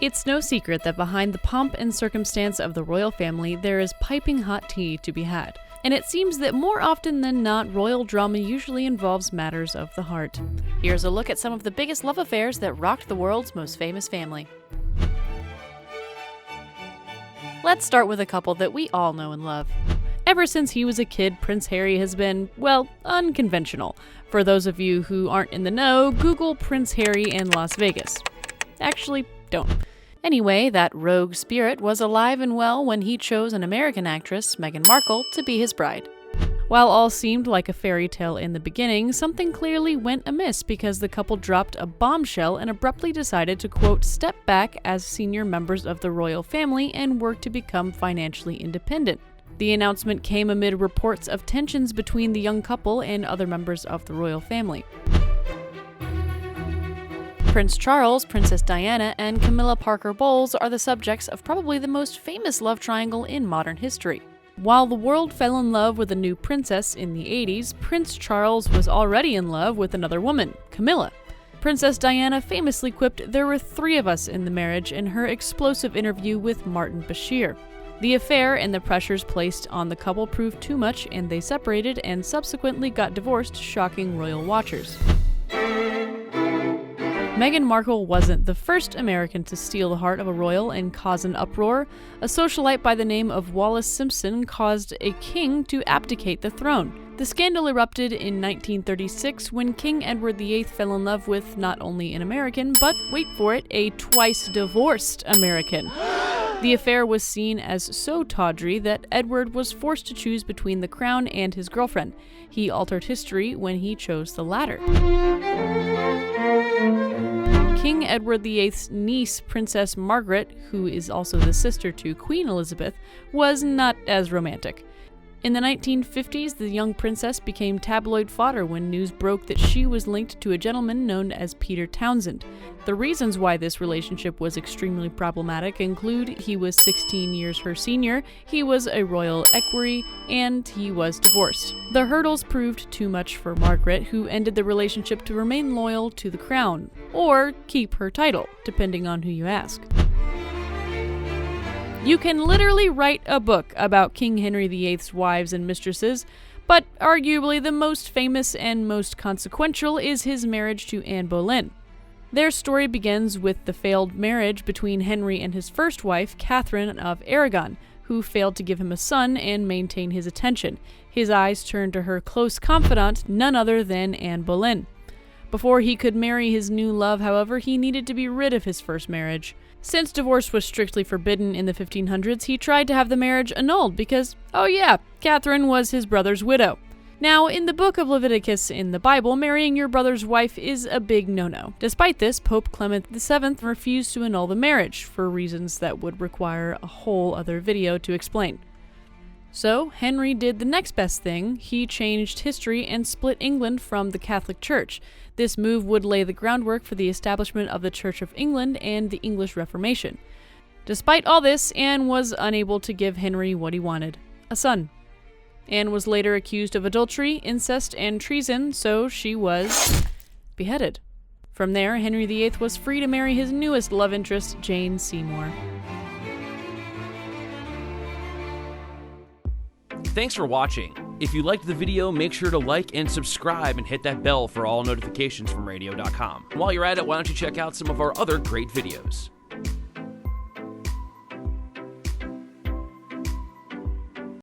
It's no secret that behind the pomp and circumstance of the royal family, there is piping hot tea to be had. And it seems that more often than not, royal drama usually involves matters of the heart. Here's a look at some of the biggest love affairs that rocked the world's most famous family. Let's start with a couple that we all know and love. Ever since he was a kid, Prince Harry has been, well, unconventional. For those of you who aren't in the know, Google Prince Harry and Las Vegas. Actually, don't. Anyway, that rogue spirit was alive and well when he chose an American actress, Meghan Markle, to be his bride. While all seemed like a fairy tale in the beginning, something clearly went amiss because the couple dropped a bombshell and abruptly decided to, quote, step back as senior members of the royal family and work to become financially independent. The announcement came amid reports of tensions between the young couple and other members of the royal family. Prince Charles, Princess Diana, and Camilla Parker Bowles are the subjects of probably the most famous love triangle in modern history. While the world fell in love with a new princess in the 80s, Prince Charles was already in love with another woman, Camilla. Princess Diana famously quipped, "There were 3 of us in the marriage," in her explosive interview with Martin Bashir. The affair and the pressures placed on the couple proved too much, and they separated and subsequently got divorced, shocking royal watchers. Meghan Markle wasn't the first American to steal the heart of a royal and cause an uproar. A socialite by the name of Wallis Simpson caused a king to abdicate the throne. The scandal erupted in 1936 when King Edward VIII fell in love with not only an American, but, wait for it, a twice-divorced American. The affair was seen as so tawdry that Edward was forced to choose between the crown and his girlfriend. He altered history when he chose the latter. King Edward VIII's niece, Princess Margaret, who is also the sister to Queen Elizabeth, was not as romantic. In the 1950s, the young princess became tabloid fodder when news broke that she was linked to a gentleman known as Peter Townsend. The reasons why this relationship was extremely problematic include he was 16 years her senior, he was a royal equerry, and he was divorced. The hurdles proved too much for Margaret, who ended the relationship to remain loyal to the crown, or keep her title, depending on who you ask. You can literally write a book about King Henry VIII's wives and mistresses, but arguably the most famous and most consequential is his marriage to Anne Boleyn. Their story begins with the failed marriage between Henry and his first wife, Catherine of Aragon, who failed to give him a son and maintain his attention. His eyes turned to her close confidant, none other than Anne Boleyn. Before he could marry his new love, however, he needed to be rid of his first marriage. Since divorce was strictly forbidden in the 1500s, he tried to have the marriage annulled because, oh yeah, Catherine was his brother's widow. Now, in the book of Leviticus in the Bible, marrying your brother's wife is a big no-no. Despite this, Pope Clement VII refused to annul the marriage, for reasons that would require a whole other video to explain. So, Henry did the next best thing. He changed history and split England from the Catholic Church. This move would lay the groundwork for the establishment of the Church of England and the English Reformation. Despite all this, Anne was unable to give Henry what he wanted, a son. Anne was later accused of adultery, incest, and treason, so she was beheaded. From there, Henry VIII was free to marry his newest love interest, Jane Seymour. Thanks for watching. If you liked the video, make sure to like and subscribe and hit that bell for all notifications from radio.com. While you're at it, why don't you check out some of our other great videos.